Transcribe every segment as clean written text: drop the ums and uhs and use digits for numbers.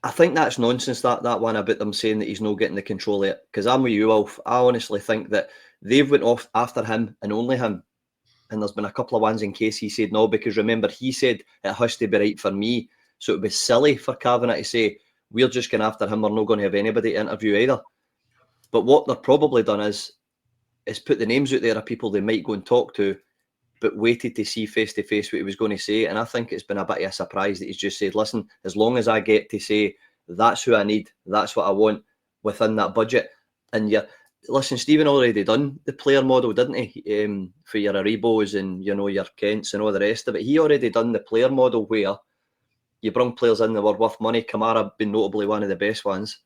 I think that's nonsense, that one about them saying that he's not getting the control of it. Because I'm with you, Wolf. I honestly think that they've went off after him and only him. And there's been a couple of ones in case he said no, because remember, he said it has to be right for me. So it would be silly for Kavanagh to say, we're just going after him, we're not going to have anybody to interview either. But what they're probably done is put the names out there of people they might go and talk to, but waited to see face-to-face what he was going to say. And I think it's been a bit of a surprise that he's just said, listen, as long as I get to say, that's who I need, that's what I want within that budget. And listen, Stephen already done the player model, didn't he? For your Aribos and, your Kents and all the rest of it. He already done the player model where you bring players in that were worth money. Kamara being notably one of the best ones.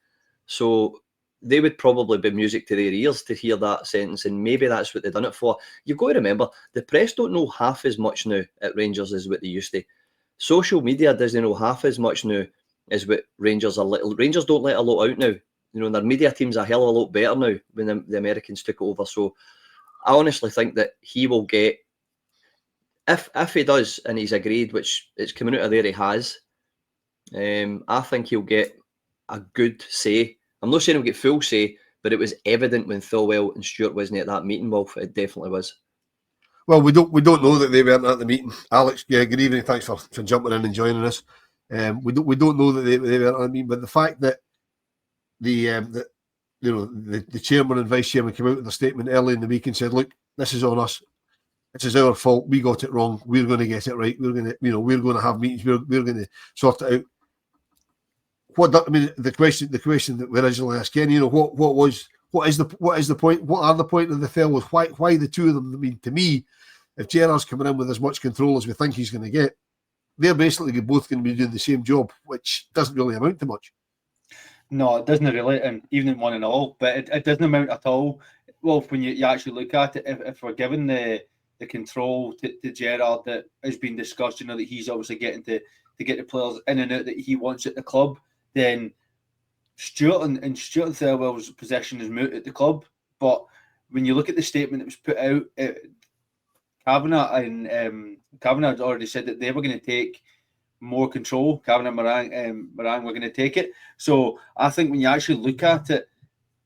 So they would probably be music to their ears to hear that sentence, and maybe that's what they've done it for. You've got to remember, the press don't know half as much now at Rangers as what they used to. Social media doesn't know half as much now as what Rangers are. Rangers don't let a lot out now. Their media team's a hell of a lot better now when the Americans took it over. So I honestly think that he will get, if he does and he's agreed, which it's coming out of there he has, I think he'll get a good say. I'm not saying he'll get full say, but it was evident when Thelwell and Stewart wasn't at that meeting, Wolf. It definitely was. Well, we don't know that they weren't at the meeting. Alex, good evening. Thanks for jumping in and joining us. We don't know that they weren't at the meeting, but the fact that the chairman and vice chairman came out with a statement early in the week and said, "Look, this is on us. This is our fault. We got it wrong. We're going to get it right. We're going to have meetings. We're going to sort it out." The question that we originally asked Kenny, what is the point? What are the point of the Thelwell? Why the two of them? I mean, to me, if Gerrard's coming in with as much control as we think he's going to get, they're basically both going to be doing the same job, which doesn't really amount to much. No, it doesn't really, and even in one and all, but it doesn't amount at all. Well, when you actually look at it, if we're given the control to Gerrard that has been discussed, that he's obviously getting to get the players in and out that he wants at the club, then Stewart and Thelwell's possession is moot at the club. But when you look at the statement that was put out, Kavanagh had already said that they were going to take more control. Kavanagh and Moran were going to take it. So I think when you actually look at it,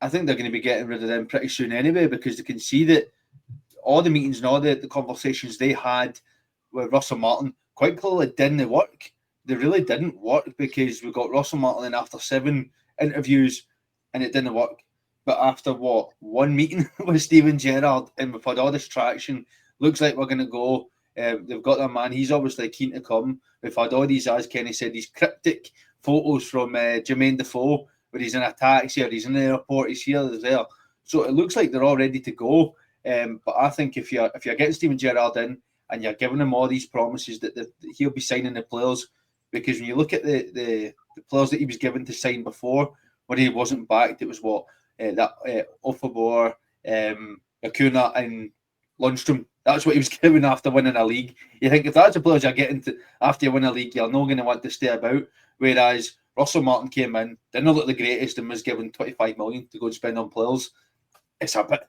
I think they're going to be getting rid of them pretty soon anyway, because they can see that all the meetings and all the conversations they had with Russell Martin quite clearly didn't work. They really didn't work, because we got Russell Martin in after 7 interviews and it didn't work. But after one meeting with Steven Gerrard, and we've had all this traction, looks like we're going to go. They've got their man. He's obviously keen to come. We've had all these, as Kenny said, these cryptic photos from Jermaine Defoe, where he's in a taxi or he's in the airport, he's here, he's there. So it looks like they're all ready to go. But I think if you're getting Steven Gerrard in and you're giving him all these promises that he'll be signing the players, because when you look at the players that he was given to sign before, when he wasn't backed, it was Ofabor, Acuna and Lundstrom. That's what he was given after winning a league. You think if that's the players you're getting to after you win a league, you're not going to want to stay about. Whereas Russell Martin came in, didn't look the greatest, and was given 25 million to go and spend on players. It's a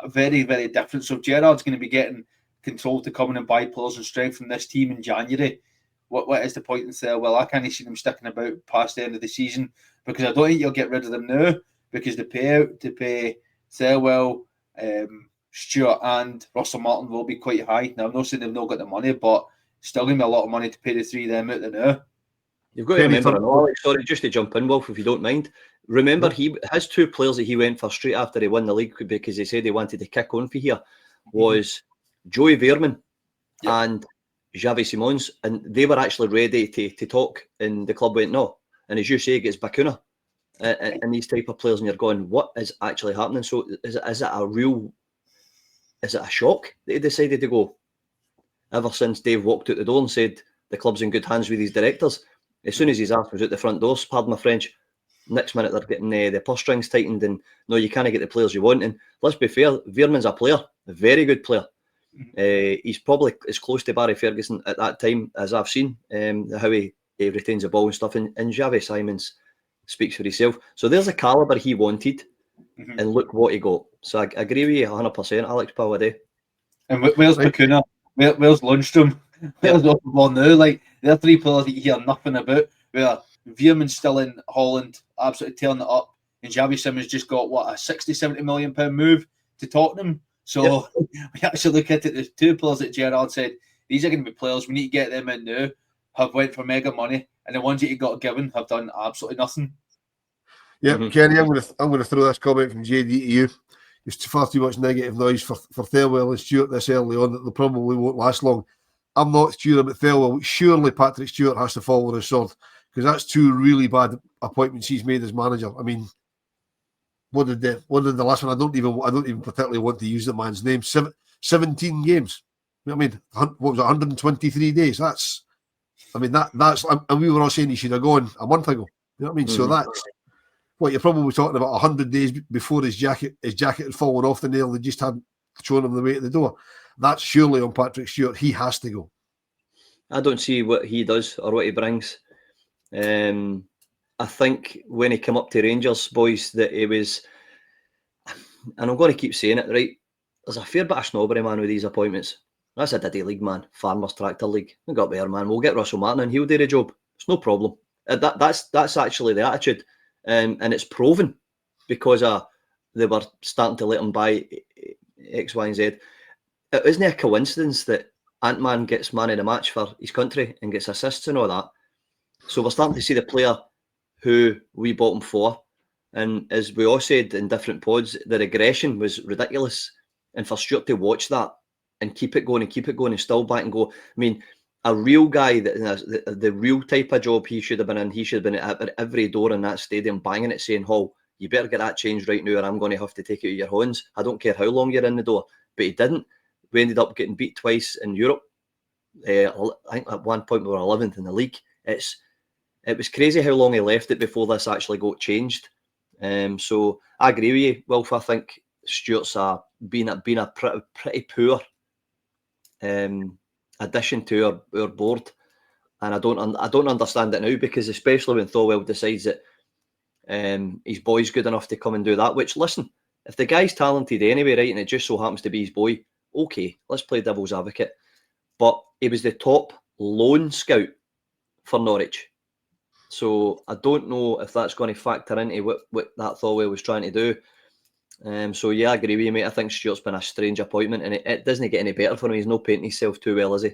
very, very different. So Gerrard's going to be getting control to come in and buy players and strengthen this team in January. What is the point in Thelwell? I can't see them sticking about past the end of the season, because I don't think you'll get rid of them now, because the payout to pay Thelwell, Stewart and Russell Martin will be quite high. Now, I'm not saying they've not got the money, but still going to be a lot of money to pay the three of them out there now. You've got to remember, Alex, sorry, just to jump in, Wolf, if you don't mind. Remember, his 2 players that he went for straight after he won the league, because he said he wanted to kick on for here, was Joey Veerman and Xavi Simons, and they were actually ready to talk, and the club went no. And as you say, it gets Bacuna and these type of players, and you're going, what is actually happening? So is it a shock that he decided to go? Ever since Dave walked out the door and said the club's in good hands with his directors, as soon as his ass was out the front doors, pardon my French, next minute they're getting the purse strings tightened, and no, you can't get the players you want. And let's be fair, Veerman's a player, a very good player. He's probably as close to Barry Ferguson at that time as I've seen, how he retains the ball and stuff. And Xavi Simons speaks for himself. So there's a calibre he wanted, and look what he got. So I agree with you 100%, Alex Pawade. And where's Bacuna? Where's Lundstrom? Where's Ofabor now? Like, they're 3 players that you hear nothing about. Where Veerman's still in Holland, absolutely tearing it up. And Xavi Simons just got, what, a 60, 70 million pound move to Tottenham. So we actually look at it, there's two players that Gerrard said, these are going to be players, we need to get them in now, have went for mega money, and the ones that he got given have done absolutely nothing. Yeah, Kenny, I'm going to throw this comment from JD to you. There's far too much negative noise for Thelwell and Stewart this early on that they probably won't last long. I'm not sure about Thelwell. Surely Patrick Stewart has to fall with his sword, because that's two really bad appointments he's made as manager. I mean, what did the last one? I don't even particularly want to use the man's name. 17 games. You know what I mean? What was it, 123 days? That's and we were all saying he should have gone a month ago. You know what I mean? So that's what you're probably talking about 100 days before his jacket had fallen off the nail. They just hadn't shown him the way to the door. That's surely on Patrick Stewart. He has to go. I don't see what he does or what he brings. I think when he came up to Rangers, boys, that he was, and I'm going to keep saying it, right? There's a fair bit of snobbery, man, with these appointments. That's a Diddy League, man. Farmers Tractor League. We got better, man. We'll get Russell Martin and he'll do the job. It's no problem. That's actually the attitude. And it's proven because they were starting to let him buy X, Y, and Z. It isn't a coincidence that Ant-Man gets man of the match for his country and gets assists and all that. So we're starting to see the player who we bought him for. And as we all said in different pods, the regression was ridiculous. And for Stewart to watch that and keep it going and still back and go. I mean, a real guy, the real type of job he should have been in, he should have been at every door in that stadium banging it saying, Hall, you better get that changed right now or I'm going to have to take it out of your hands. I don't care how long you're in the door. But he didn't. We ended up getting beat twice in Europe. I think at one point we were 11th in the league. It was crazy how long he left it before this actually got changed. So I agree with you, Wilf. I think Stewart's been a pretty poor addition to our board, and I don't understand it now, because especially when Thelwell decides that his boy's good enough to come and do that. Which, listen, if the guy's talented anyway, right, and it just so happens to be his boy, okay, let's play devil's advocate. But he was the top loan scout for Norwich. So I don't know if that's going to factor into what that Thelwell was trying to do. So yeah, I agree with you, mate. I think Stewart's been a strange appointment, and it doesn't get any better for him. He's not painting himself too well, is he?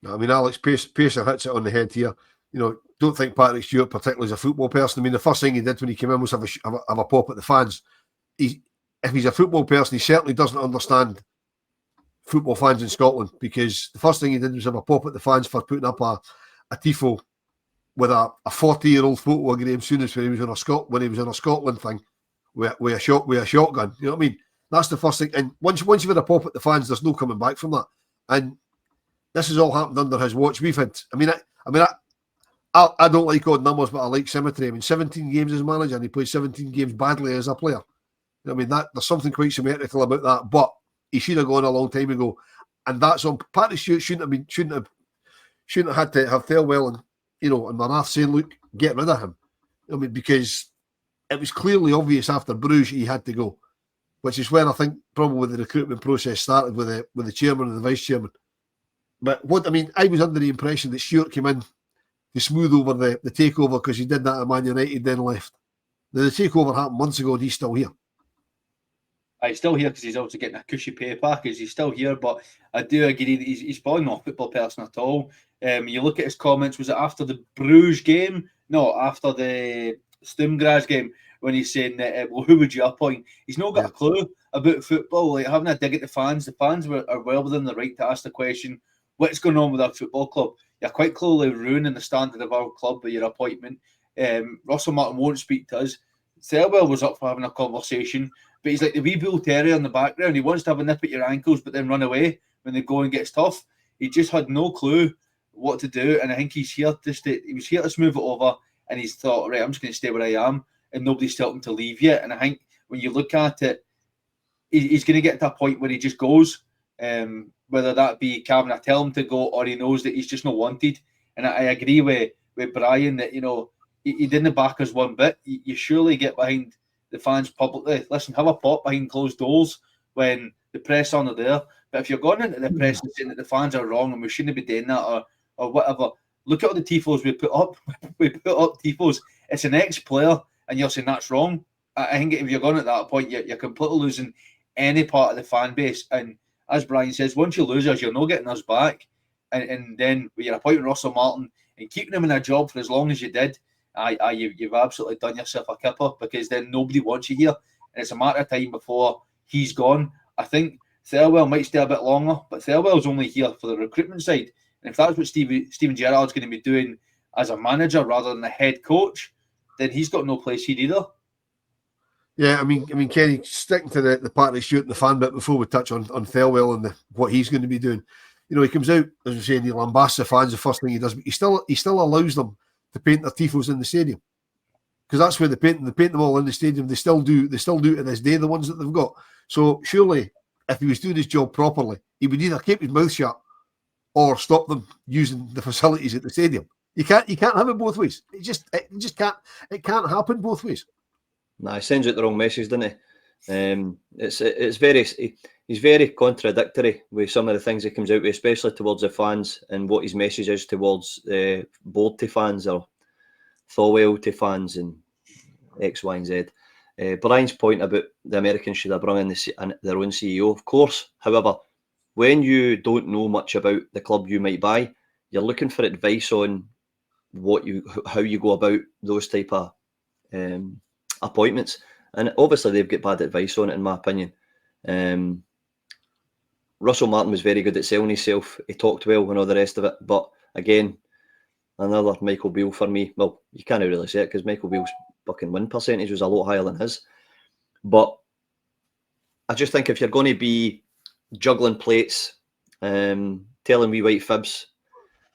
I mean, Alex Pacer hits it on the head here. You know, don't think Patrick Stewart particularly is a football person. I mean, the first thing he did when he came in was have a pop at the fans. If he's a football person, he certainly doesn't understand football fans in Scotland, because the first thing he did was have a pop at the fans for putting up a tifo with a 40-year-old photo of Graham Souness when he was on a Scotland thing with a shotgun. You know what I mean? That's the first thing. And once you've had a pop at the fans, there's no coming back from that. And this has all happened under his watch. I don't like odd numbers, but I like symmetry. I mean, 17 games as manager, and he played 17 games badly as a player. You know what I mean? There's something quite symmetrical about that. But he should have gone a long time ago, and that's on Patrick Stewart. Shouldn't have had to have Thelwell and Marath saying, "Look, get rid of him." I mean, because it was clearly obvious after Bruges he had to go, which is when I think probably the recruitment process started with the chairman and the vice chairman. But I was under the impression that Stewart came in to smooth over the takeover, because he did that at Man United, then left. Now, the takeover happened months ago, and he's still here. He's still here because he's also getting a cushy pay package. He's still here, but I do agree that he's probably not a football person at all. You look at his comments, was it after the Bruges game? No, after the Sturmgras game, when he's saying that, well, who would you appoint? He's not got a clue about football. Like, having a dig at the fans. The fans are well within the right to ask the question, what's going on with our football club? You're quite clearly ruining the standard of our club with your appointment. Russell Martin won't speak to us. Thelwell was up for having a conversation, but he's like the wee bull terrier in the background. He wants to have a nip at your ankles, but then run away when the going gets tough. He just had no clue what to do, and I think he was here to smooth it over, and he's thought, right, I'm just going to stay where I am, and nobody's told him to leave yet. And I think when you look at it, he's going to get to a point where he just goes, whether that be Kavanagh tell him to go, or he knows that he's just not wanted. And I agree with Brian that, he didn't back us one bit. You surely get behind the fans publicly. Listen, have a pop behind closed doors when the press aren't there. But if you're going into the press and saying that the fans are wrong and we shouldn't be doing that or whatever, look at all the tifos we put up. We put up tifos. It's an ex-player, and you're saying that's wrong. I think if you're going at that point, you're completely losing any part of the fan base. And as Brian says, once you lose us, you're not getting us back. And then when you're appointing Russell Martin and keeping him in a job for as long as you did, you've absolutely done yourself a kipper, because then nobody wants you here. And it's a matter of time before he's gone. I think Thelwell might stay a bit longer, but Thelwell's only here for the recruitment side. And if that's what Steven Gerrard's going to be doing as a manager rather than the head coach, then he's got no place here either. Yeah, I mean, Kenny, sticking to the part of Stewart and the fan bit before we touch on Thelwell and what he's going to be doing. You know, he comes out, as we say, and he lambasts the fans the first thing he does, but he still allows them to paint their tifos in the stadium, because that's where they paint them all in the stadium. They still do to this day, the ones that they've got. So surely, if he was doing his job properly, he would either keep his mouth shut or stop them using the facilities at the stadium. You can't have it both ways. It just can't happen both ways. Nah, he sends out the wrong message, doesn't he? He's very contradictory with some of the things he comes out with, especially towards the fans, and what his message is towards board to fans or Thelwell to fans and X, Y, and Z. Brian's point about the Americans should have brought in their own CEO, of course. However, when you don't know much about the club you might buy, you're looking for advice on how you go about those type of appointments, and obviously they've got bad advice on it, in my opinion. Russell Martin was very good at selling himself. He talked well and all the rest of it, but again, another Michael Beale for me. Well, you can't really say it, because Michael Beale's fucking win percentage was a lot higher than his. But I just think if you're going to be juggling plates, telling wee white fibs,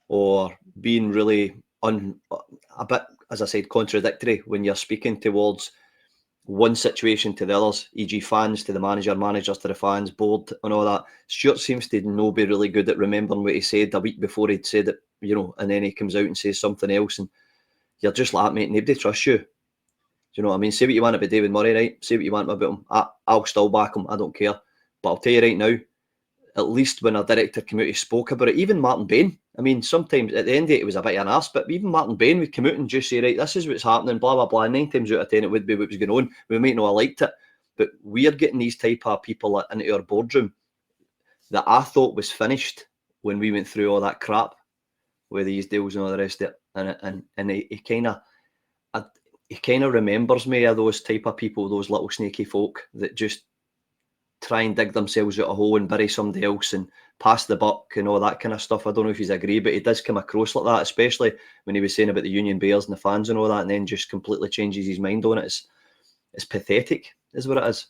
or being really a bit, as I said, contradictory when you're speaking towards one situation to the others, e.g. fans to the manager, managers to the fans, board and all that. Stewart seems to not be really good at remembering what he said a week before he'd said it, you know, and then he comes out and says something else, and you're just like, mate, nobody trusts you. Do you know what I mean? Say what you want about David Murray, right? Say what you want about him. I'll still back him. I don't care. But I'll tell you right now, at least when a director came out, he spoke about it. Even Martin Bain. I mean, sometimes at the end of it was a bit of an arse, but even Martin Bain would come out and just say, right, this is what's happening, blah, blah, blah. 9 times out of 10, it would be what was going on. We might not have liked it, but we're getting these type of people into our boardroom that I thought was finished when we went through all that crap with these deals and all the rest of it. And he kind of remembers me of those type of people, those little snaky folk that just try and dig themselves out a hole and bury somebody else and pass the buck and all that kind of stuff. I don't know if he's agree, but he does come across like that, especially when he was saying about the Union Bears and the fans and all that, and then just completely changes his mind on it. It's pathetic, is what it is.